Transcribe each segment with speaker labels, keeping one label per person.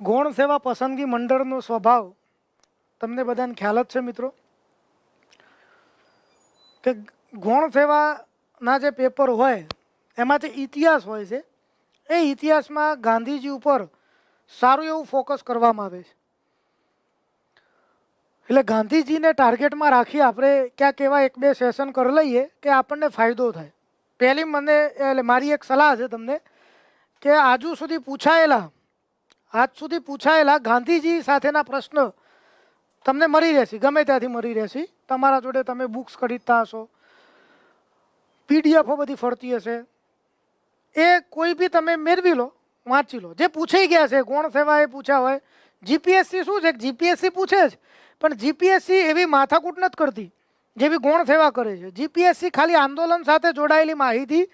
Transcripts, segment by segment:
Speaker 1: ગૌણ સેવા પસંદગી મંડળનો સ્વભાવ તમને બધાને ખ્યાલ જ છે મિત્રો કે ગૌણ સેવાના જે પેપર હોય એમાં જે ઇતિહાસ હોય છે એ ઇતિહાસમાં ગાંધીજી ઉપર સારું એવું ફોકસ કરવામાં આવે છે. એટલે ગાંધીજીને ટાર્ગેટમાં રાખી આપણે ક્યાંક એવા એક બે સેશન કરી લઈએ કે આપણને ફાયદો થાય. પહેલી મને એટલે મારી એક સલાહ છે તમને કે આજ સુધી પૂછાયેલા ગાંધીજી સાથેના પ્રશ્ન તમને મળી રહેશે, ગમે ત્યાંથી મળી રહેશે. તમારા જોડે તમે બુક્સ ખરીદતા હશો, પીડીએફો બધી ફરતી હશે, એ કોઈ બી તમે મેળવી લો, વાંચી લો. જે પૂછાઈ ગયા છે ગૌણ સેવા એ પૂછ્યા હોય. જીપીએસસી શું છે, જીપીએસસી પૂછે જ, પણ જીપીએસસી એવી માથાકૂટ નથી કરતી જેવી ગૌણ સેવા કરે છે. જીપીએસસી ખાલી આંદોલન સાથે જોડાયેલી માહિતી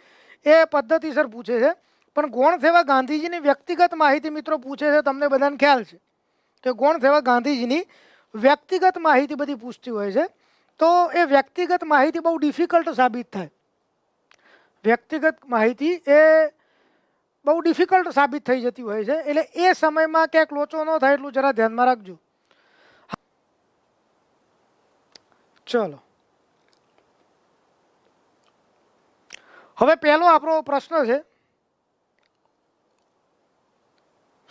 Speaker 1: એ પદ્ધતિસર પૂછે છે, પણ ગૌણ સેવા ગાંધીજીની વ્યક્તિગત માહિતી મિત્રો પૂછે છે. તમને બધાને ખ્યાલ છે કે ગૌણ સેવા ગાંધીજીની વ્યક્તિગત માહિતી બધી પૂછતી હોય છે. તો એ વ્યક્તિગત માહિતી બહુ ડિફિકલ્ટ સાબિત થાય. વ્યક્તિગત માહિતી એ બહુ ડિફિકલ્ટ સાબિત થઈ જતી હોય છે. એટલે એ સમયમાં ક્યાંક લોચો ન થાય એટલું જરા ધ્યાનમાં રાખજો. ચલો, હવે પહેલો આપણો પ્રશ્ન છે.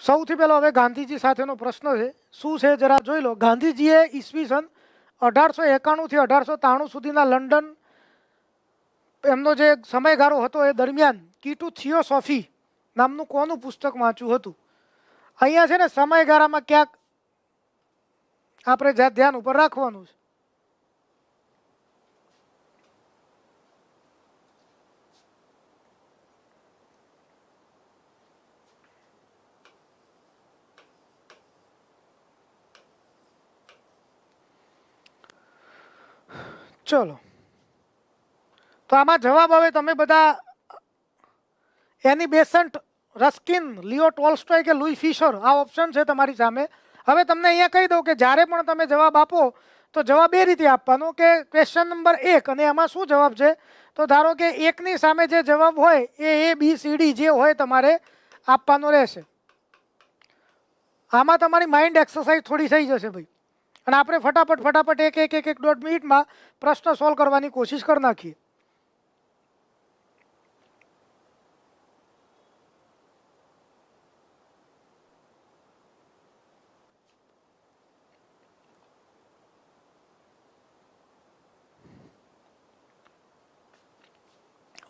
Speaker 1: સૌથી પહેલો હવે ગાંધીજી સાથેનો પ્રશ્ન છે. શું છે જરા જોઈ લો. ગાંધીજીએ ઈસવીસન 1891 થી 1893 સુધીના લંડન એમનો જે સમયગાળો હતો એ દરમિયાન કીટુ થિયોસોફી નામનું કોનું પુસ્તક વાંચ્યું હતું? અહીંયા છે ને સમયગાળામાં ક્યાંક આપણે ધ્યાન ઉપર રાખવાનું છે. ચલો, તો આમાં જવાબ હવે તમે બધા એની બેસન્ટ, રસ્કિન, લિયો ટોલ્સ્ટોય કે લુઈ ફિશર, આ ઓપ્શન છે તમારી સામે. હવે તમને અહીંયા કહી દઉં કે જ્યારે પણ તમે જવાબ આપો તો જવાબ એ રીતે આપવાનો કે ક્વેશ્ચન નંબર 1, અને એમાં શું જવાબ છે તો ધારો કે 1 ની સામે જે જવાબ હોય એ બી સી ડી જે હોય તમારે આપવાનો રહેશે. આમાં તમારી માઇન્ડ એક્સરસાઇઝ થોડી થઈ જશે ભાઈ, અને આપણે ફટાફટ એક 1.5 મિનિટમાં પ્રશ્ન સોલ્વ કરવાની કોશિશ કરી નાખીએ.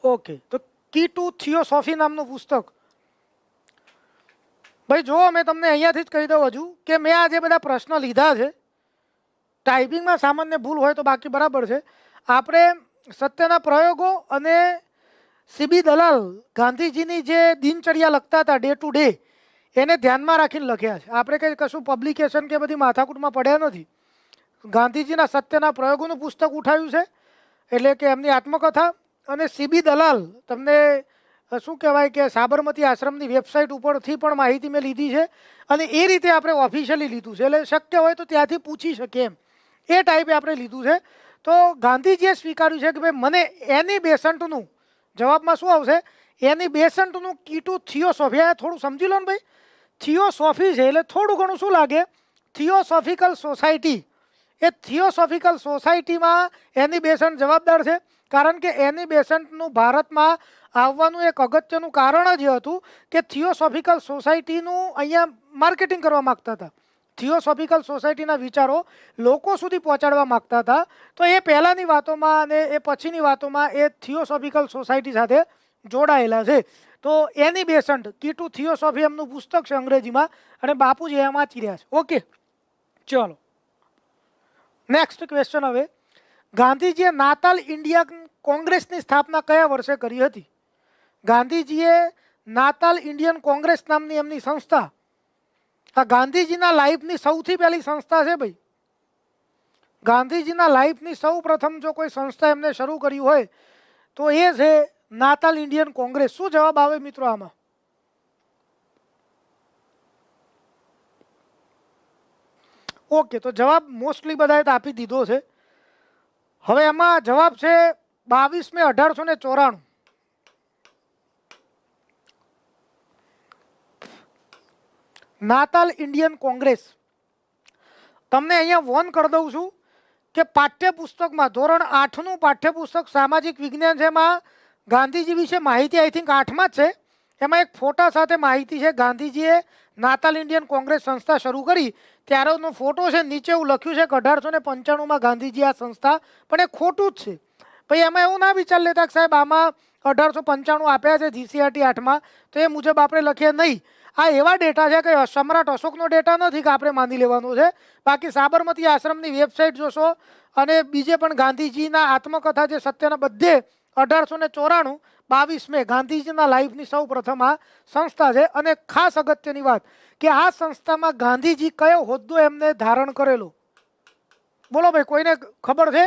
Speaker 1: ઓકે, તો કીટુ થિયોસોફી નામનું પુસ્તક. ભાઈ જો મેં તમને અહીંયાથી જ કહી દઉં હજુ કે મેં આ જે બધા પ્રશ્ન લીધા છે, ટાઈપિંગમાં સામાન્ય ભૂલ હોય તો બાકી બરાબર છે. આપણે સત્યના પ્રયોગો અને સીબી દલાલ ગાંધીજીની જે દિનચર્યા લખતા હતા ડે ટુ ડે, એને ધ્યાનમાં રાખીને લખ્યા છે. આપણે કંઈ કશું પબ્લિકેશન કે બધી માથાકૂટમાં પડ્યા નથી. ગાંધીજીના સત્યના પ્રયોગોનું પુસ્તક ઉઠાવ્યું છે, એટલે કે એમની આત્મકથા. અને સીબી દલાલ, તમને શું કહેવાય કે સાબરમતી આશ્રમની વેબસાઇટ ઉપરથી પણ માહિતી મેં લીધી છે, અને એ રીતે આપણે ઓફિશિયલી લીધું છે. એટલે શક્ય હોય તો ત્યાંથી પૂછી શકીએ એમ એ ટાઈપે આપણે લીધું છે. તો ગાંધીજીએ સ્વીકાર્યું છે કે ભાઈ મને એની બેસન્ટનું, જવાબમાં શું આવશે, એની બેસન્ટનું કીટુ થિયોસોફી. આ થોડું સમજી લો ને ભાઈ, થિયોસોફી છે એટલે થોડું ઘણું શું લાગે, થિયોસોફિકલ સોસાયટી. એ થિયોસોફિકલ સોસાયટીમાં એની બેસન્ટ જવાબદાર છે, કારણ કે એની બેસન્ટનું ભારતમાં આવવાનું એક અગત્યનું કારણ જ હતું કે થિયોસોફિકલ સોસાયટીનું અહીંયા માર્કેટિંગ કરવા માગતા હતા. થિયોસોફિકલ સોસાયટીના વિચારો લોકો સુધી પહોંચાડવા માગતા હતા. તો એ પહેલાંની વાતોમાં અને એ પછીની વાતોમાં એ થિયોસોફિકલ સોસાયટી સાથે જોડાયેલા છે. તો એની બેસન્ટ કીટુ થિયોસોફી એમનું પુસ્તક છે અંગ્રેજીમાં, અને બાપુજી એમ વાંચી રહ્યા છે. ઓકે, ચલો નેક્સ્ટ ક્વેશ્ચન. હવે ગાંધીજીએ નાતાલ ઇન્ડિયન કોંગ્રેસની સ્થાપના કયા વર્ષે કરી હતી? ગાંધીજીએ નાતાલ ઇન્ડિયન કોંગ્રેસ નામની એમની સંસ્થા, આ ગાંધીજીના લાઈફની સૌથી પહેલી સંસ્થા છે ભાઈ. ગાંધીજીના લાઈફની સૌ પ્રથમ જો કોઈ સંસ્થા એમને શરૂ કરી હોય તો એ છે નાતાલ ઇન્ડિયન કોંગ્રેસ. શું જવાબ આવે મિત્રો આમાં? ઓકે, તો જવાબ મોસ્ટલી બધાએ તો આપી દીધો છે. હવે એમાં જવાબ છે 22 મે 1894. નાતાલ ઇન્ડિયન કોંગ્રેસ. તમને અહીંયા વોર્ન કરી દઉં છું કે પાઠ્યપુસ્તકમાં ધોરણ 8નું પાઠ્યપુસ્તક સામાજિક વિજ્ઞાન છે, એમાં ગાંધીજી વિશે માહિતી આઈ થિંક 8માં જ છે. એમાં એક ફોટા સાથે માહિતી છે. ગાંધીજીએ નાતાલ ઇન્ડિયન કોંગ્રેસ સંસ્થા શરૂ કરી ત્યારનો ફોટો છે. નીચે એવું લખ્યું છે કે 1895માં ગાંધીજી આ સંસ્થા, પણ એ ખોટું જ છે. પછી એમાં એવું ના વિચાર લેતા કે સાહેબ આમાં 1895 આપ્યા છે જીસીઆરટી 8માં, તો એ મુજબ આપણે લખીએ નહીં. આ એવા ડેટા છે કે સમ્રાટ અશોકનો ડેટા નથી કે આપણે માની લેવાનો છે. બાકી સાબરમતી આશ્રમની વેબસાઇટ જોશો અને બીજે પણ ગાંધીજીના આત્મકથા જે સત્યના બધે 1894 22 મે ગાંધીજીના લાઈફની સૌ પ્રથમ આ સંસ્થા છે. અને ખાસ અગત્યની વાત કે આ સંસ્થામાં ગાંધીજી કયો હોદ્દો એમને ધારણ કરેલો, બોલો ભાઈ, કોઈને ખબર છે?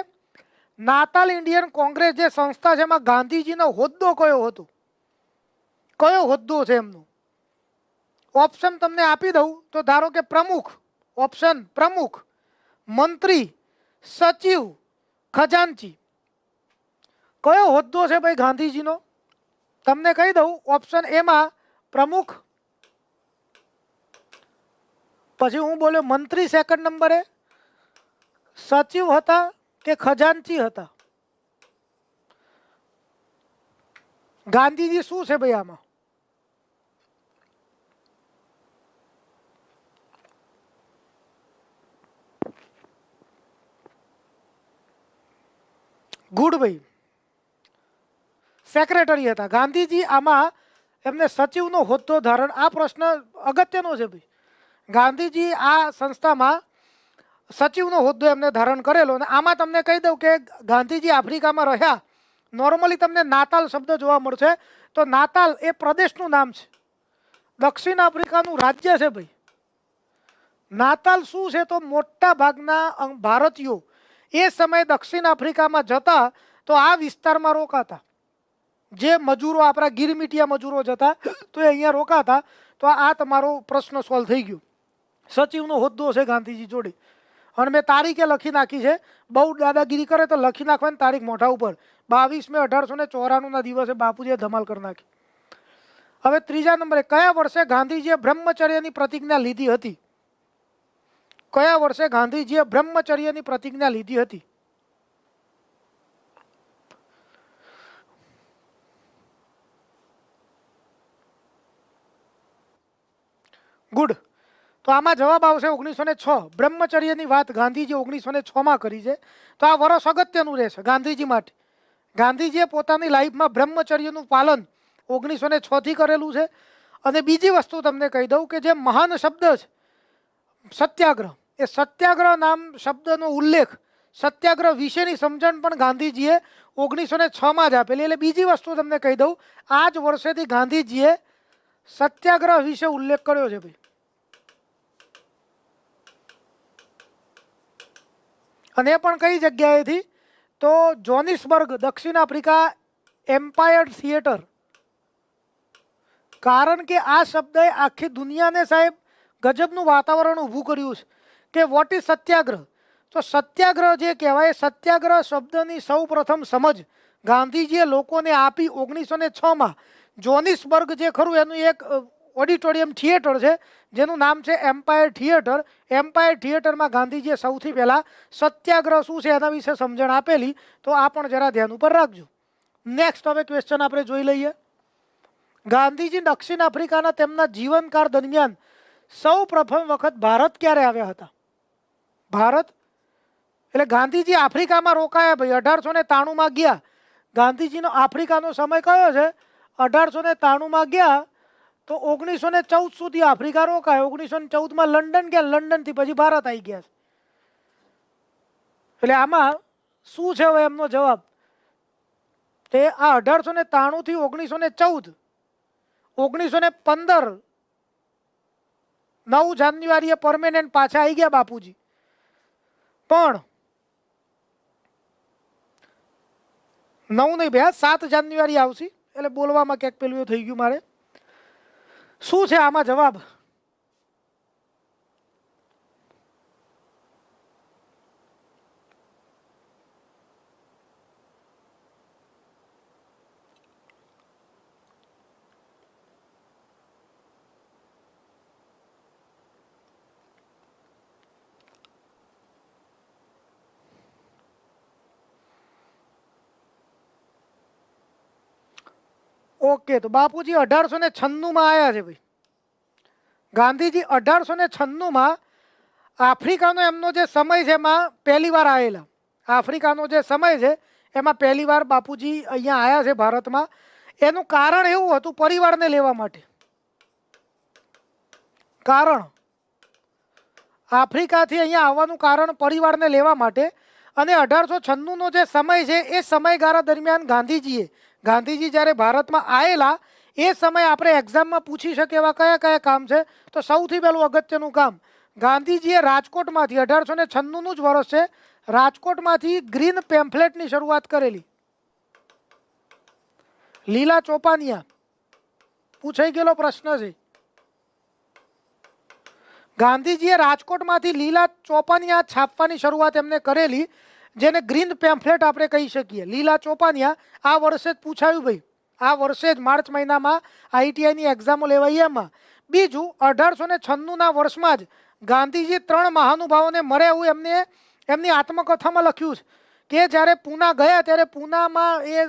Speaker 1: નાતાલ ઇન્ડિયન કોંગ્રેસ જે સંસ્થા છે એમાં ગાંધીજીનો હોદ્દો કયો હતો, કયો હોદ્દો છે એમનો? ઓપ્શન તમને આપી દઉં તો ધારો કે પ્રમુખ, ઓપ્શન પ્રમુખ, મંત્રી, સચિવ, ખજાનચી. કયો હોદ્દો છે ભાઈ ગાંધીજીનો? તમને કહી દઉં, ઓપ્શન એમાં પ્રમુખ, પછી હું બોલ્યો મંત્રી સેકન્ડ નંબરે, સચિવ હતા કે ખજાનચી હતા? ગાંધીજી શું છે ભાઈ આમાં? ગુડ ભાઈ, સેક્રેટરી હતા. ગાંધીજી આમાં એમને સચિવનો હોદ્દો ધારણ, આ પ્રશ્ન અગત્યનો છે ભાઈ. ગાંધીજી આ સંસ્થામાં સચિવનો હોદ્દો એમને ધારણ કરેલો. અને આમાં તમને કહી દઉં કે ગાંધીજી આફ્રિકામાં રહ્યા. નોર્મલી તમને નાતાલ શબ્દ જોવા મળશે, તો નાતાલ એ પ્રદેશનું નામ છે, દક્ષિણ આફ્રિકાનું રાજ્ય છે ભાઈ. નાતાલ શું છે? તો મોટા ભાગના ભારતીયો એ સમયે દક્ષિણ આફ્રિકામાં જતા તો આ વિસ્તારમાં રોકાતા. જે મજૂરો આપણા ગિરમિટિયા મજૂરો જતા તો એ અહીંયા રોકાતા. તો આ તમારો પ્રશ્ન સોલ્વ થઈ ગયો. સચિવનો હોદ્દો છે ગાંધીજી જોડે. અને મેં તારીખે લખી નાખી છે. બહુ દાદાગીરી કરે તો લખી નાખવાની તારીખ મોઢા ઉપર. 22 મે 1894ના દિવસે બાપુજીએ ધમાલ કરી નાખી. હવે ત્રીજા નંબરે, કયા વર્ષે ગાંધીજીએ બ્રહ્મચર્યની પ્રતિજ્ઞા લીધી હતી? કયા વર્ષે ગાંધીજીએ બ્રહ્મચર્યની પ્રતિજ્ઞા લીધી હતી? ગુડ. તો આમાં જવાબ આવશે 1906. બ્રહ્મચર્યની વાત ગાંધીજી 1906માં કરી છે. તો આ વર્ષ અગત્યનું રહેશે ગાંધીજી માટે. ગાંધીજીએ પોતાની લાઈફમાં બ્રહ્મચર્યનું પાલન 1906થી કરેલું છે. અને બીજી વસ્તુ તમને કહી દઉં કે જે મહાન શબ્દ છે સત્યાગ્રહ, એ સત્યાગ્રહ નામ શબ્દનો ઉલ્લેખ, સત્યાગ્રહ વિશેની સમજણ પણ ગાંધીજીએ 1906માં જ આપેલી. એટલે બીજી વસ્તુ તમને કહી દઉં, આ જ વર્ષેથી ગાંધીજીએ સત્યાગ્રહ વિશે ઉલ્લેખ કર્યો છે ભાઈ. અને એ પણ કઈ જગ્યાએથી? તો જોનિસબર્ગ, દક્ષિણ આફ્રિકા, એમ્પાયર થિયેટર. કારણ કે આ શબ્દે આખી દુનિયાને સાહેબ ગજબનું વાતાવરણ ઊભું કર્યું છે કે વોટ ઇઝ સત્યાગ્રહ. તો સત્યાગ્રહ જે કહેવાય, સત્યાગ્રહ શબ્દની સૌ પ્રથમ સમજ ગાંધીજીએ લોકોને આપી 1906માં. જોનિસબર્ગ જે ખરું એનું એક ઓડિટોરિયમ થિયેટર છે જેનું નામ છે એમ્પાયર થિયેટર. એમ્પાયર થિયેટરમાં ગાંધીજીએ સૌથી પહેલાં સત્યાગ્રહ શું છે એના વિશે સમજણ આપેલી. તો આ પણ જરા ધ્યાન ઉપર રાખજો. નેક્સ્ટ હવે ક્વેશ્ચન આપણે જોઈ લઈએ. ગાંધીજી દક્ષિણ આફ્રિકાના તેમના જીવનકાળ દરમિયાન સૌ પ્રથમ વખત ભારત ક્યારે આવ્યા હતા? ભારત એટલે ગાંધીજી આફ્રિકામાં રોકાયા ભાઈ. 1893માં ગયા. ગાંધીજીનો આફ્રિકાનો સમય કયો છે? 1893માં ગયા તો 1914 સુધી આફ્રિકા રોકાય. 1914માં લંડન ગયા, લંડનથી પછી ભારત આવી ગયા. એટલે આમાં શું છે હવે એમનો જવાબ? તે આ 1893થી 1914, 1915 9 જાન્યુઆરીએ પરમેનન્ટ પાછા આવી ગયા બાપુજી. પણ 9 નહીં ભાઈ, 7 જાન્યુઆરી આવશે. એટલે બોલવામાં ક્યાંક પેલું થઈ ગયું મારે. શું છે આમાં જવાબ? ઓકે, તો બાપુજી 1896માં આવ્યા છે ભાઈ. ગાંધીજી 1896માં આફ્રિકાનો એમનો જે સમય છે એમાં પહેલી વાર આવેલા. આફ્રિકાનો જે સમય છે એમાં પહેલી વાર બાપુજી અહીંયા આવ્યા છે ભારતમાં. એનું કારણ એવું હતું પરિવારને લેવા માટે. કારણ આફ્રિકાથી અહીંયા આવવાનું કારણ પરિવારને લેવા માટે. અને 1896નો જે સમય છે એ સમયગાળા દરમિયાન ગાંધીજી જ્યારે ભારતમાં આવેલા એ સમયે આપણે એક્ઝામમાં પૂછી શકીએ એવા કયા કયા કામ છે. તો સૌથી પહેલું અગત્યનું કામ, ગાંધીજીએ રાજકોટમાંથી 1896નું જ વર્ષ છે, રાજકોટમાંથી ગ્રીન પેમ્ફલેટની શરૂઆત કરેલી. લીલા ચોપાનિયા પૂછાઈ ગયેલો પ્રશ્ન છે. ગાંધીજીએ રાજકોટમાંથી લીલા ચોપાનિયા છાપવાની શરૂઆત એમને કરેલી, જેને ગ્રીન પેમ્ફલેટ આપણે કહી શકીએ. લીલા ચોપાનિયા આ વર્ષે જ પૂછાયું ભાઈ, આ વર્ષે જ માર્ચ મહિનામાં આઈટીઆઈની એક્ઝામો લેવાઈ એમાં. બીજું 1896ના વર્ષમાં જ ગાંધીજી 3 મહાનુભાવોને મળે એવું એમની આત્મકથામાં લખ્યું છે કે જ્યારે પૂના ગયા ત્યારે પૂનામાં એ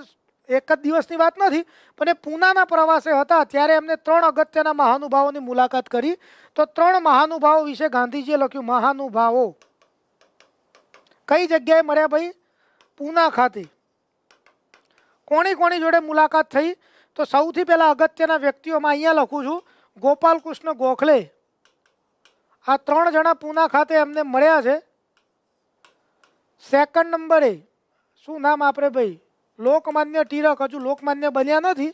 Speaker 1: એક જ દિવસની વાત નથી પણ એ પૂનાના પ્રવાસે હતા ત્યારે એમને 3 અગત્યના મહાનુભાવોની મુલાકાત કરી. તો 3 મહાનુભાવો વિશે ગાંધીજીએ લખ્યું. મહાનુભાવો કઈ જગ્યાએ મળ્યા ભાઈ? પૂના ખાતે. કોની જોડે મુલાકાત થઈ? તો સૌથી પહેલા અગત્યના વ્યક્તિઓમાં અહીંયા લખું છું ગોપાલકૃષ્ણ ગોખલે. આ 3 જણા પૂના ખાતે એમને મળ્યા છે. સેકન્ડ નંબરે શું નામ આપણે ભાઈ? લોકમાન્ય ટિળક. હજુ લોકમાન્ય બન્યા નથી.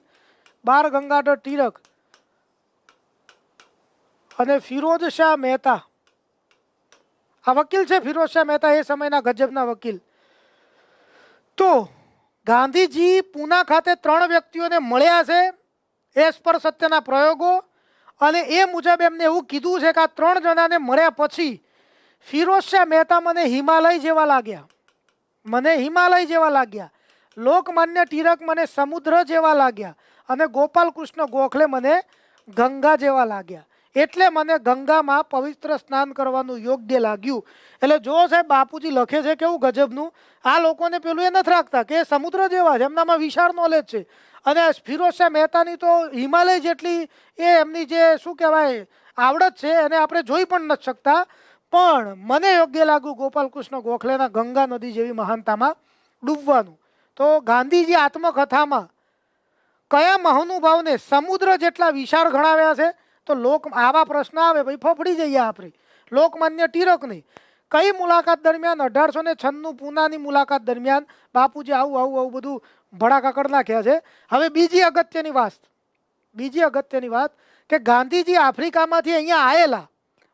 Speaker 1: બાળ ગંગાધર ટિળક અને ફિરોજ શાહ મહેતા. આ વકીલ છે ફિરોજ શાહ મહેતા, એ સમયના ગજબના વકીલ. તો ગાંધીજી પૂના ખાતે 3 વ્યક્તિઓને મળ્યા છે એસ પર સત્યના પ્રયોગો. અને એ મુજબ એમને એવું કીધું છે કે આ 3 જણાને મળ્યા પછી ફિરોજ શાહ મહેતા મને હિમાલય જેવા લાગ્યા, લોકમાન્ય ટિળક મને સમુદ્ર જેવા લાગ્યા અને ગોપાલકૃષ્ણ ગોખલે મને ગંગા જેવા લાગ્યા. એટલે મને ગંગામાં પવિત્ર સ્નાન કરવાનું યોગ્ય લાગ્યું. એટલે જો સાહેબ બાપુજી લખે છે કેવું ગજબનું. આ લોકોને પેલું એ નથી રાખતા કે સમુદ્ર જેવા છે, એમનામાં વિશાળ નોલેજ છે. અને ફિરોજ શાહ મહેતાની તો હિમાલય જેટલી એ એમની જે શું કહેવાય આવડત છે એને આપણે જોઈ પણ નથી શકતા. પણ મને યોગ્ય લાગ્યું ગોપાલકૃષ્ણ ગોખલેના ગંગા નદી જેવી મહાનતામાં ડૂબવાનું. તો ગાંધીજી આત્મકથામાં કયા મહાનુભાવને સમુદ્ર જેટલા વિશાળ ગણાવ્યા છે? તો આવા પ્રશ્ન આવે ભાઈ ફફડી જઈએ આપણે. લોકમાન્ય ટિળકની કઈ મુલાકાત દરમિયાન? 1896 પૂનાની મુલાકાત દરમિયાન બાપુજી આવું બધું ભડાકા કરી નાખ્યા છે. હવે બીજી અગત્યની વાત કે ગાંધીજી આફ્રિકામાંથી અહીંયા આવેલા.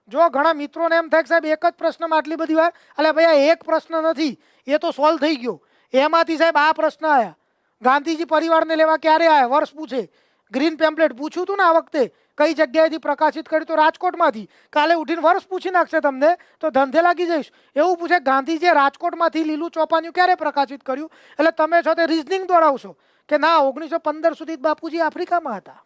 Speaker 1: જો ઘણા મિત્રોને એમ થાય કે સાહેબ એક જ પ્રશ્નમાં આટલી બધી વાર, એટલે ભાઈ આ એક પ્રશ્ન નથી, એ તો સોલ્વ થઈ ગયો. એમાંથી સાહેબ આ પ્રશ્ન આવ્યા, ગાંધીજી પરિવારને લેવા ક્યારે આવ્યા? વર્ષ પૂછે. ગ્રીન પેમ્પલેટ પૂછ્યું હતું ને આ વખતે કઈ જગ્યાએથી પ્રકાશિત કર્યું? તો રાજકોટમાંથી. કાલે ઉઠીને વર્ષ પૂછી નાખશે તમને તો ધંધે લાગી જઈશ. એવું પૂછે ગાંધીજીએ રાજકોટમાંથી લીલું ચોપાનિયું ક્યારે પ્રકાશિત કર્યું? એટલે તમે છો તે રિઝનિંગ દોડાવશો કે ના 1915 સુધી બાપુજી આફ્રિકામાં હતા,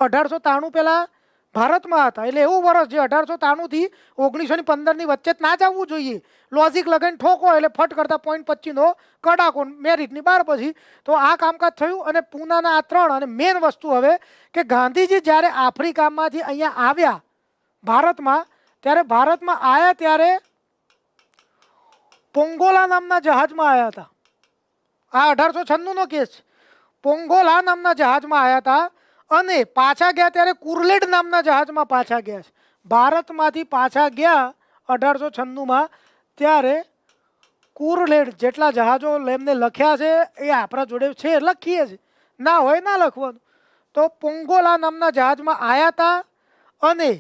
Speaker 1: 1893 પહેલા ભારતમાં હતા. એટલે એવું વર્ષ જે 1893 થી 1915ની વચ્ચે જ ના જ આવવું જોઈએ. લોજિક લગાઈને ઠોકો એટલે ફટ કરતા .25નો કડાકો મેરિટની 12 પછી. તો આ કામકાજ થયું. અને પૂનાના આ 3 અને મેઇન વસ્તુ હવે કે ગાંધીજી જ્યારે આફ્રિકામાંથી અહીંયા આવ્યા ભારતમાં, ત્યારે પોંગોલા નામના જહાજમાં આવ્યા હતા. આ 1896નો કેસ છે. પોંગોલા નામના જહાજમાં આવ્યા હતા અને પાછા ગયા ત્યારે કુરલેડ નામના જહાજમાં પાછા ગયા છે. ભારતમાંથી પાછા ગયા 1896માં ત્યારે કુરલેડ જેટલા જહાજો એમને લખ્યા છે એ આપણા જોડે છે, લખીએ છે, ના હોય ના લખવાનું. તો પોંગોલા નામના જહાજમાં આવ્યા હતા અને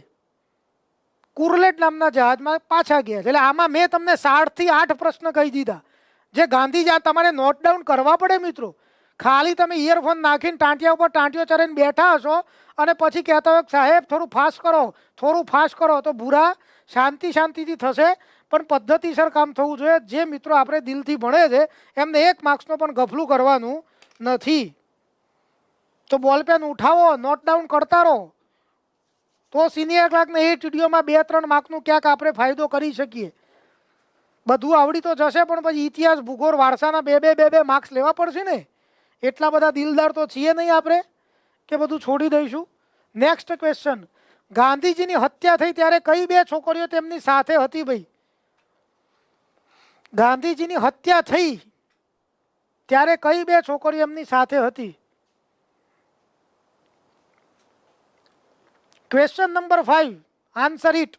Speaker 1: કુરલેડ નામના જહાજમાં પાછા ગયા છે. એટલે આમાં મેં તમને 7 થી 8 પ્રશ્ન કહી દીધા જે ગાંધીજી આ તમારે નોટ ડાઉન કરવા પડે મિત્રો. ખાલી તમે ઇયરફોન નાખીને ટાંટિયા ઉપર ટાંટિયો ચરીને બેઠા હશો અને પછી કહેતા હોય સાહેબ થોડું ફાસ્ટ કરો તો ભૂરા શાંતિથી થશે. પણ પદ્ધતિસર કામ થવું જોઈએ. જે મિત્રો આપણે દિલથી ભણે છે એમને 1 માર્ક્સનો પણ ગફલું કરવાનું નથી. તો બોલપેન ઉઠાવો, નોટ ડાઉન કરતા રહો, તો સિનિયર ક્લાર્કને એ વિડીયોમાં 2-3 માર્કનું ક્યાંક આપણે ફાયદો કરી શકીએ. બધું આવડી તો જશે પણ પછી ઇતિહાસ ભૂગોળ વારસાના 2-2 માર્ક્સ લેવા પડશે ને. એટલા બધા દિલદાર તો છીએ નહીં આપણે. કે બધું છોડી દઈશું. નેક્સ્ટ ક્વેશ્ચન, ગાંધીજીની હત્યા થઈ ત્યારે કઈ બે છોકરીઓ તેમની સાથે હતી ભાઈ? ગાંધીજીની હત્યા થઈ ત્યારે કઈ બે છોકરીઓ એમની સાથે હતી? Question number 5, answer it.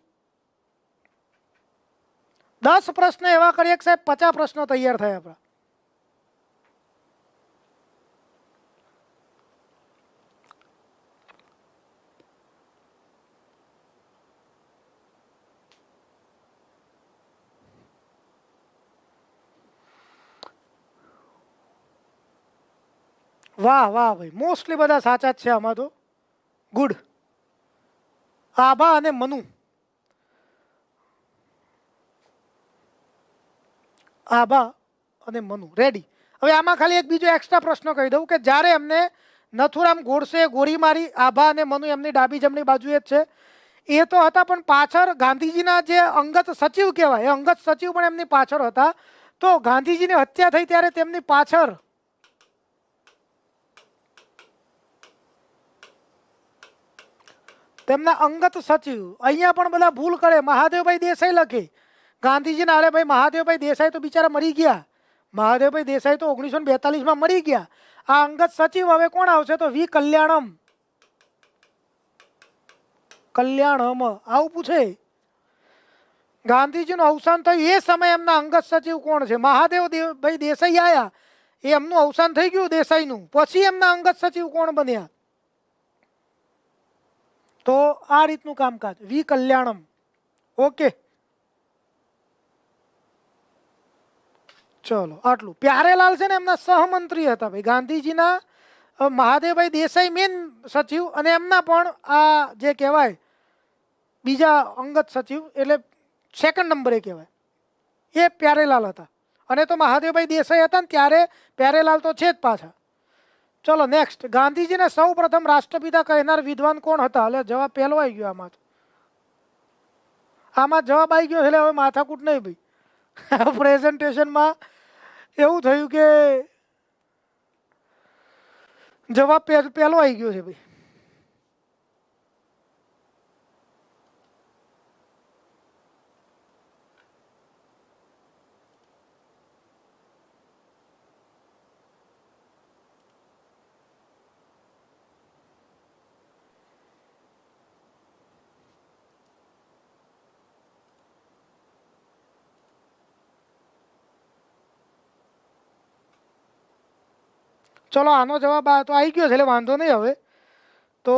Speaker 1: 10 પ્રશ્ન એવા કરીએ કે સાહેબ 50 પ્રશ્નો તૈયાર થયા આપણા. વાહ વાહ ભાઈ, મોસ્ટલી બધા સાચા જ છે આમાં તો. ગુડ. આભા અને મનુ. આભા અને મનુ રેડી. હવે આમાં ખાલી એક બીજો એક્સ્ટ્રા પ્રશ્ન કહી દઉં કે જ્યારે એમને નથુરામ ગોડસે ગોળી મારી, આભા અને મનુ એમની ડાબી જમણી બાજુએ જ છે, એ તો હતા, પણ પાછળ ગાંધીજીના જે અંગત સચિવ કહેવાય, એ અંગત સચિવ પણ એમની પાછળ હતા. તો ગાંધીજીની હત્યા થઈ ત્યારે તેમની પાછળ તેમના અંગત સચિવ. અહીંયા પણ બધા ભૂલ કરે, મહાદેવભાઈ દેસાઈ લખે ગાંધીજીના. અરે ભાઈ, મહાદેવભાઈ દેસાઈ તો બિચારા મરી ગયા. મહાદેવભાઈ દેસાઈ તો 1942માં મરી ગયા. આ અંગત સચિવ હવે કોણ આવશે? તો વી કલ્યાણમ. કલ્યાણમ આવું પૂછે. ગાંધીજીનું અવસાન થયું એ સમયે એમના અંગત સચિવ કોણ છે? મહાદેવભાઈ દેસાઈ આયા, એ એમનું અવસાન થઈ ગયું દેસાઈનું, પછી એમના અંગત સચિવ કોણ બન્યા? તો આ રીતનું કામકાજ. વી કલ્યાણમ. ઓકે, ચલો આટલું. પ્યારેલાલ છે ને એમના સહમંત્રી હતા ભાઈ ગાંધીજીના. મહાદેવભાઈ દેસાઈ મેન સચિવ અને એમના પણ આ જે કહેવાય બીજા અંગત સચિવ એટલે સેકન્ડ નંબરે કહેવાય, એ પ્યારેલાલ હતા. અને તો મહાદેવભાઈ દેસાઈ હતા ને ત્યારે પ્યારેલાલ તો છે જ પાછા. ચલો નેક્સ્ટ, ગાંધીજીને સૌ પ્રથમ રાષ્ટ્રપિતા કહેનાર વિદ્વાન કોણ હતા? એટલે જવાબ પહેલો આવી ગયો આમાં. આમાં જવાબ આવી ગયો એટલે હવે માથાકૂટ નહીં ભાઈ. પ્રેઝન્ટેશનમાં એવું થયું કે જવાબ પહેલો આવી ગયો છે ભાઈ. ચલો આનો જવાબ આ તો આવી ગયો છે એટલે વાંધો નહીં. હવે તો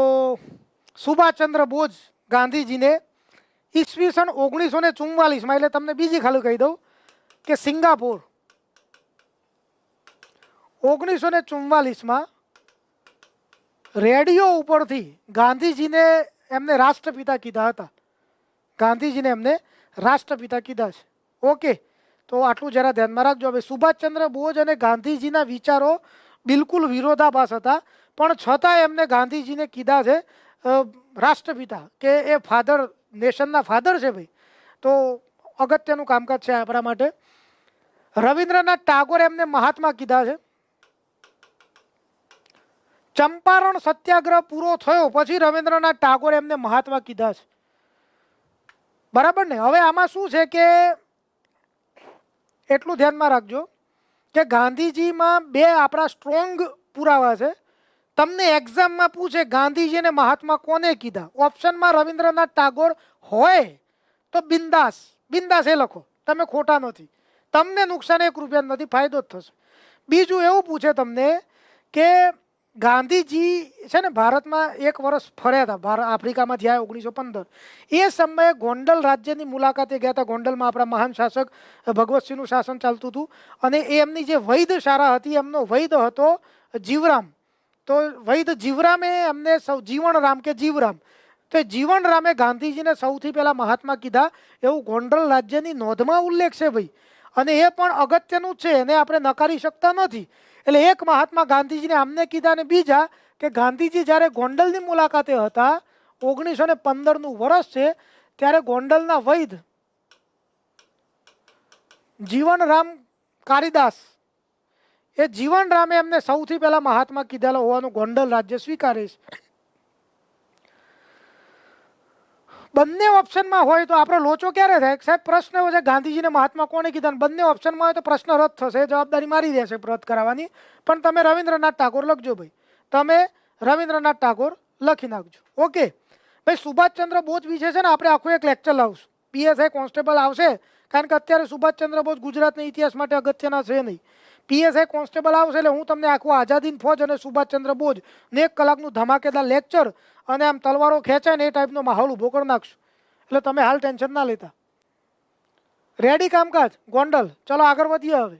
Speaker 1: સુભાષચંદ્ર બોઝ ગાંધીજીને ઈસવીસન 1944માં, એટલે તમને બીજી ખાલી કહી દઉં કે સિંગાપોર 1944માં રેડિયો ઉપરથી ગાંધીજીને એમને રાષ્ટ્રપિતા કીધા હતા. ગાંધીજીને એમને રાષ્ટ્રપિતા કીધા છે. ઓકે, તો આટલું જરા ધ્યાનમાં રાખજો. હવે સુભાષચંદ્ર બોઝ અને ગાંધીજીના વિચારો બિલકુલ વિરોધાભાસ હતા, પણ છતાં એમને ગાંધીજીને કીધા છે રાષ્ટ્રપિતા, કે એ ફાધર, નેશનના ફાધર છે ભાઈ. તો અગત્યનું કામકાજ છે આપણા માટે. રવિન્દ્રનાથ ટાગોરે એમને મહાત્મા કીધા છે. ચંપારણ સત્યાગ્રહ પૂરો થયો પછી રવિન્દ્રનાથ ટાગોરે એમને મહાત્મા કીધા છે. બરાબર ને? હવે આમાં શું છે કે એટલું ધ્યાનમાં રાખજો કે ગાંધીજીમાં બે આપણા સ્ટ્રોંગ પુરાવા છે. તમને એક્ઝામમાં પૂછે ગાંધીજીને મહાત્મા કોને કીધા, ઓપ્શનમાં રવિન્દ્રનાથ ટાગોર હોય તો બિંદાસ બિંદાસ એ લખો, તમે ખોટા નથી, તમને નુકસાન 1 રૂપિયા નથી, ફાયદો જ થશે. બીજું એવું પૂછે તમને કે ગાંધીજી છે ને ભારતમાં 1 વર્ષ ફર્યા હતા, આફ્રિકામાં થયા 1915. એ સમયે ગોંડલ રાજ્યની મુલાકાતે ગયા હતા. ગોંડલમાં આપણા મહાન શાસક ભગવતસિંહનું શાસન ચાલતું હતું અને એ એમની જે વૈદ્યશાળા હતી એમનો વૈદ્ય હતો જીવરામ. તો વૈદ્ય જીવરામે એમને જીવણરામ કે જીવરામ, તો જીવણરામે ગાંધીજીને સૌથી પહેલાં મહાત્મા કીધા એવું ગોંડલ રાજ્યની નોંધમાં ઉલ્લેખ છે ભાઈ. અને એ પણ અગત્યનું છે, એને આપણે નકારી શકતા નથી. એટલે એક મહાત્મા ગાંધીજીને આમને કીધા અને બીજા કે ગાંધીજી જ્યારે ગોંડલની મુલાકાતે હતા, 1915નું વર્ષ છે, ત્યારે ગોંડલના વૈદ્ય જીવનરામ કારિદાસ એ જીવન રામે એમને સૌથી પહેલા મહાત્મા કીધેલો હોવાનું ગોંડલ રાજ્ય સ્વીકારે છે. બંને ઓપ્શનમાં હોય તો આપણો લોચો ક્યારે થાય? સાહેબ પ્રશ્ન એવો છે ગાંધીજીને મહાત્મા કોણે કીધા, બંને ઓપ્શનમાં હોય તો પ્રશ્ન રદ થશે, જવાબદારી મારી દેશે રદ કરાવવાની. પણ તમે રવિન્દ્રનાથ ટાગોર લખજો ભાઈ, તમે રવિન્દ્રનાથ ટાગોર લખી નાખજો. ઓકે ભાઈ, સુભાષચંદ્ર બોઝ વિશે છે ને આપણે આખું એક લેક્ચર લાવશું. પીએસઆઈ કોન્સ્ટેબલ આવશે, કારણ કે અત્યારે સુભાષચંદ્ર બોઝ ગુજરાતના ઇતિહાસ માટે અગત્યના છે નહીં. પીએસઆઈ કોન્સ્ટેબલ આવશે એટલે હું તમને આખું આઝાદીની ફોજ અને સુભાષચંદ્ર બોઝ ને 1 કલાકનું ધમાકેદાર લેક્ચર અને આમ તલવારો ખેંચાય ને એ ટાઈપનો માહોલ ઊભો કરી નાખશું. એટલે તમે હાલ ટેન્શન ના લેતા. રેડી કામકાજ ગોંડલ. ચલો આગળ વધીએ. હવે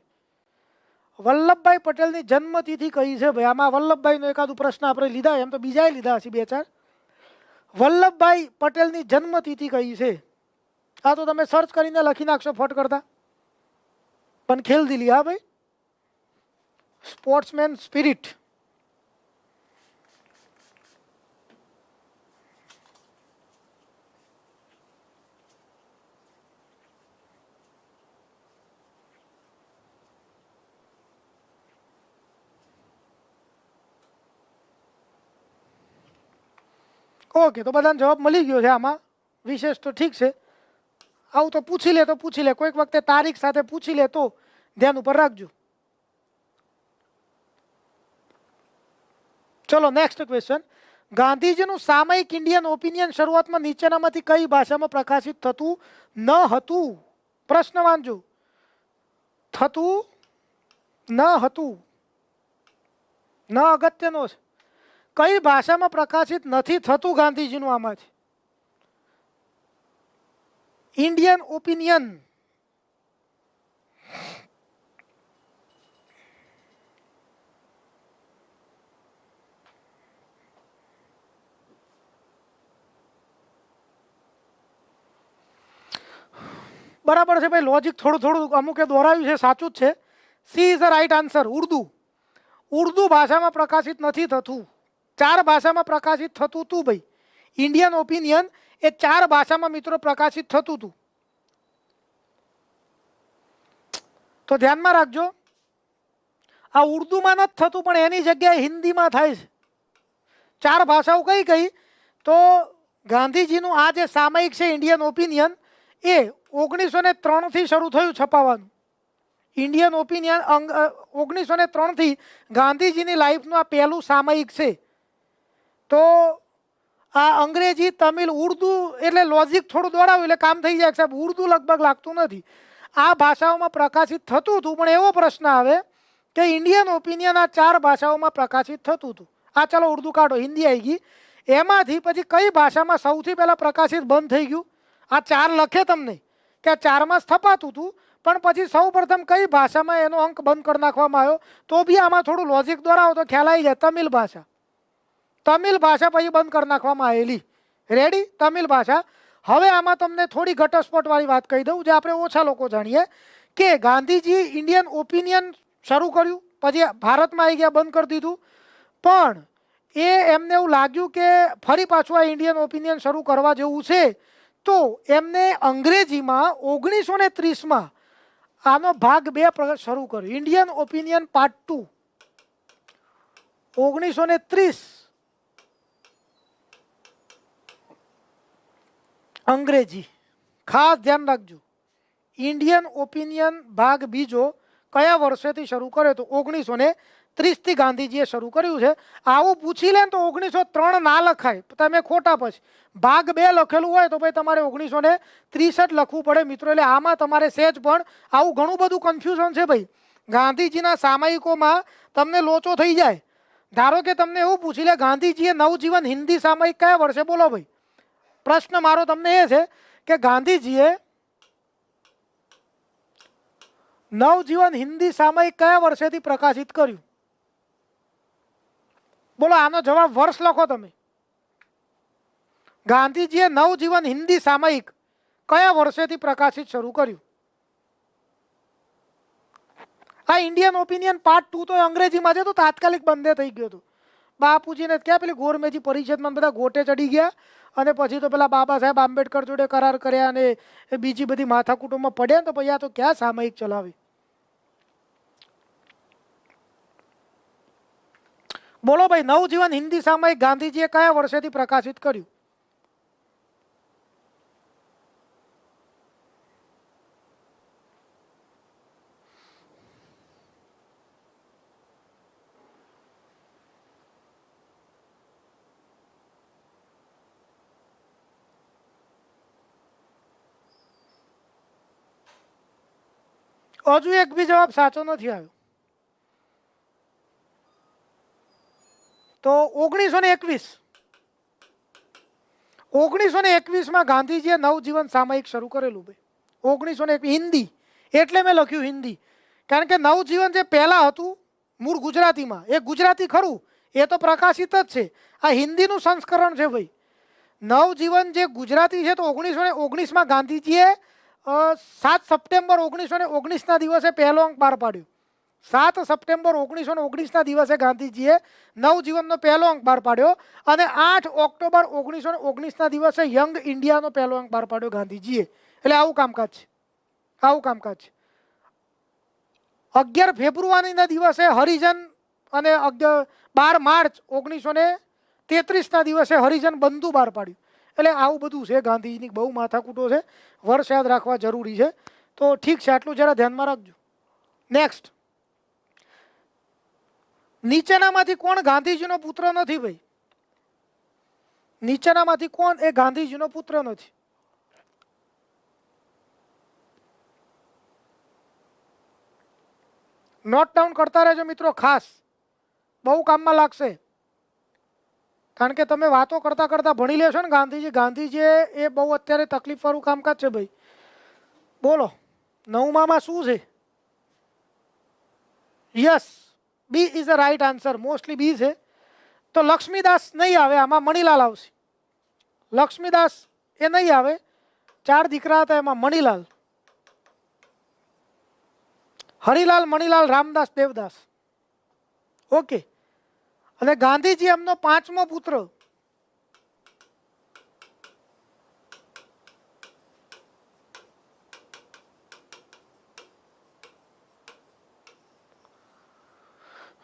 Speaker 1: વલ્લભભાઈ પટેલની જન્મતિથિ કઈ છે ભાઈ? આમાં વલ્લભભાઈનો એકાદું પ્રશ્ન આપણે લીધા, એમ તો બીજાએ લીધા હશે 2-4. વલ્લભભાઈ પટેલની જન્મતિથિ કઈ છે? આ તો તમે સર્ચ કરીને લખી નાખશો ફટ કરતા. પણ ખેલ દિલી, હા ભાઈ, સ્પોર્ટ્સમેન સ્પિરિટ. ઓકે, તો બધાને જવાબ મળી ગયો છે. આમાં વિશેષ તો ઠીક છે, આવું તો પૂછી લે તો પૂછી લે, કોઈક વખતે તારીખ સાથે પૂછી લે તો ધ્યાન ઉપર રાખજો. ચલો નેક્સ્ટ ક્વેશ્ચન. ગાંધીજીનું સામયિક ઇન્ડિયન ઓપિનિયન શરૂઆતમાં નીચેનામાંથી કઈ ભાષામાં પ્રકાશિત થતું ન હતું? પ્રશ્ન વાંચજો. થતું ન હતું, ન અગત્યનો છે. કઈ ભાષામાં પ્રકાશિત નથી થતું ગાંધીજીનું? આમાંથી ઇન્ડિયન ઓપિનિયન. બરાબર છે ભાઈ, લોજિક થોડું થોડું અમુકે દોરાવ્યું છે, સાચું જ છે. She is the right answer. Urdu. Urdu ભાષામાં પ્રકાશિત નથી થતું, 4 ભાષામાં પ્રકાશિત થતું હતું ભાઈ. ઇન્ડિયન ઓપિનિયન એ 4 ભાષામાં મિત્રો પ્રકાશિત થતું હતું. તો ધ્યાનમાં રાખજો, આ ઉર્દુમાં નથી થતું પણ એની જગ્યાએ હિન્દીમાં થાય છે. 4 ભાષાઓ કઈ કઈ? તો ગાંધીજીનું આ જે સામયિક છે ઇન્ડિયન ઓપિનિયન એ 1903 થી શરૂ થયું છપાવાનું. ઇન્ડિયન ઓપિનિયન 1903 થી ગાંધીજીની લાઈફનું આ પહેલું સામયિક છે. તો આ અંગ્રેજી, તમિલ, ઉર્દુ એટલે લોજિક થોડું દોરાવ્યું એટલે કામ થઈ જાય. સાહેબ ઉર્દુ લગભગ લાગતું નથી. આ ભાષાઓમાં પ્રકાશિત થતું હતું, પણ એવો પ્રશ્ન આવે કે ઇન્ડિયન ઓપિનિયન આ 4 ભાષાઓમાં પ્રકાશિત થતું હતું. આ ચલો ઉર્દુ કાઢો, હિન્દી આવી ગઈ. એમાંથી પછી કઈ ભાષામાં સૌથી પહેલા પ્રકાશિત બંધ થઈ ગયું? આ 4 લખે તમને કે આ 4માં સ્થપાતું હતું, પણ પછી સૌ પ્રથમ કઈ ભાષામાં એનો અંક બંધ કરી નાખવામાં આવ્યો? તો બી આમાં થોડું લોજિક દોરાવો તો ખ્યાલ આવી જાય. તમિલ ભાષા. તમિલ ભાષા પછી બંધ કરી નાખવામાં આવેલી. રેડી? તમિલ ભાષા. હવે આમાં તમને થોડી ઘટસ્ફોટ વાળી વાત કહી દઉં, જે આપણે ઓછા લોકો જાણીએ, કે ગાંધીજી ઇન્ડિયન ઓપિનિયન શરૂ કર્યું, પછી ભારતમાં આવી ગયા, બંધ કરી દીધું. પણ એમને એવું લાગ્યું કે ફરી પાછું આ ઇન્ડિયન ઓપિનિયન શરૂ કરવા જેવું છે, તો એમને અંગ્રેજીમાં 1930માં આનો ભાગ 2 શરૂ કર્યો. ઇન્ડિયન ઓપિનિયન પાર્ટ 2 1930 અંગ્રેજી. ખાસ ધ્યાન રાખજો, ઇન્ડિયન ઓપિનિયન ભાગ 2 કયા વર્ષેથી શરૂ કર્યો? તો 1930 થી ગાંધીજીએ શરૂ કર્યું છે. આવું પૂછી લે તો 1903 ના લખાય, તમે ખોટા. પછી ભાગ 2 લખેલું હોય તો ભાઈ તમારે 1963 જ લખવું પડે મિત્રો. એટલે આમાં તમારે સહેજ પણ આવું ઘણું બધું કન્ફ્યુઝન છે ભાઈ. ગાંધીજીના સામયિકોમાં તમને લોચો થઈ જાય. ધારો કે તમને એવું પૂછી લે ગાંધીજીએ નવજીવન હિન્દી સામયિક કયા વર્ષે? બોલો ભાઈ. પ્રશ્ન મારો તમને એ છે કે ગાંધીજીએ નવજીવન હિન્દી સામયિક કયા વર્ષેથી પ્રકાશિત કર્યું? બોલો, આનો જવાબ વર્ષ લખો તમે. ગાંધીજીએ નવજીવન હિન્દી સામયિક કયા વર્ષેથી પ્રકાશિત શરૂ કર્યું? આ ઇન્ડિયન ઓપિનિયન પાર્ટ 2 તો અંગ્રેજીમાં છે, તો તાત્કાલિક બંધ થઈ ગયો હતો. બાપુજીને ક્યાં પેલી ગોરમેજી પરિષદમાં બધા ગોટે ચડી ગયા, અને પછી તો પેલા બાબા સાહેબ આંબેડકર જોડે કરાર કર્યા અને બીજી બધી માથાકૂટોમાં પડ્યા, તો પછી આ તો ક્યાં સામયિક ચલાવે. બોલો ભાઈ, નવજીવન હિન્દી સામયિક ગાંધીજીએ કયા વર્ષેથી પ્રકાશિત કર્યું? હજુ એક બી જવાબ સાચો નથી આવ્યો. તો 1921. 1921માં ગાંધીજીએ નવજીવન સામયિક શરૂ કરેલું ભાઈ. 1921 હિન્દી, એટલે મેં લખ્યું હિન્દી, કારણ કે નવજીવન જે પહેલા હતું મૂળ ગુજરાતીમાં, એ ગુજરાતી ખરું, એ તો પ્રકાશિત જ છે. આ હિન્દીનું સંસ્કરણ છે ભાઈ. નવજીવન જે ગુજરાતી છે તો 1919માં ગાંધીજીએ 7 સપ્ટેમ્બર 1919ના દિવસે પહેલો અંક બહાર પાડ્યો. 7 સપ્ટેમ્બર 1919ના દિવસે ગાંધીજીએ નવજીવનનો પહેલો અંક બહાર પાડ્યો અને 8 ઓક્ટોબર 1919ના દિવસે યંગ ઇન્ડિયાનો પહેલો અંક બહાર પાડ્યો ગાંધીજીએ. એટલે આવું કામકાજ છે, આવું કામકાજ છે. 11 ફેબ્રુઆરીના દિવસે હરિજન અને 12 માર્ચ 1933ના દિવસે હરિજન બંધુ બહાર પાડ્યું. એટલે આવું બધું છે. ગાંધીજીની બહુ માથાકૂટો છે, વર્ષ યાદ રાખવા જરૂરી છે. તો ઠીક છે, આટલું જરા ધ્યાનમાં રાખજો. નેક્સ્ટ, નીચેનામાંથી કોણ ગાંધીજીનો પુત્ર નથી ભાઈ? નીચેનામાંથી કોણ એ ગાંધીજીનો પુત્ર નથી? નોટ ડાઉન કરતા રહેજો મિત્રો, ખાસ બહુ કામમાં લાગશે. કારણ કે તમે વાતો કરતા કરતા ભણી લેશો ને ગાંધીજી એ બહુ અત્યારે તકલીફ વાળું કામકાજ છે ભાઈ. બોલો, 9માં શું છે? Yes, B is a right answer. Mostly B છે. તો લક્ષ્મીદાસ નહીં આવે, આમાં મણીલાલ આવશે. લક્ષ્મીદાસ એ નહીં આવે. 4 દીકરા હતા, એમાં મણીલાલ, હરિલાલ, મણીલાલ, રામદાસ, દેવદાસ. ઓકે. અને ગાંધીજી એમનો 5મો પુત્ર.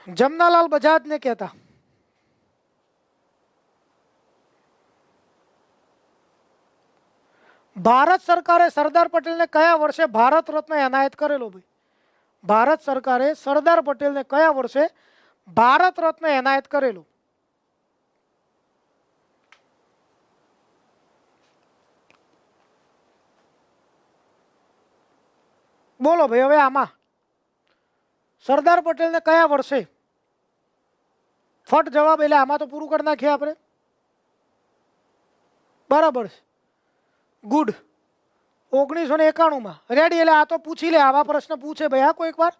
Speaker 1: જમનાલાલ બજાજને કહેતા. ભારત સરકારે સરદાર પટેલને કયા વર્ષે ભારત રત્ન એનાયત કરેલો ભાઈ? ભારત સરકારે સરદાર પટેલને કયા વર્ષે ભારત રત્ન એનાયત કરેલું? બોલો ભાઈ. હવે આમાં સરદાર પટેલને કયા વર્ષે? ફટ જવાબ, એટલે આમાં તો પૂરું કરી નાખીએ આપણે. બરાબર છે, ગુડ. 1991માં. રેડી? એટલે આ તો પૂછી લે, આવા પ્રશ્ન પૂછે ભાઈ. હા, કોઈ એક વાર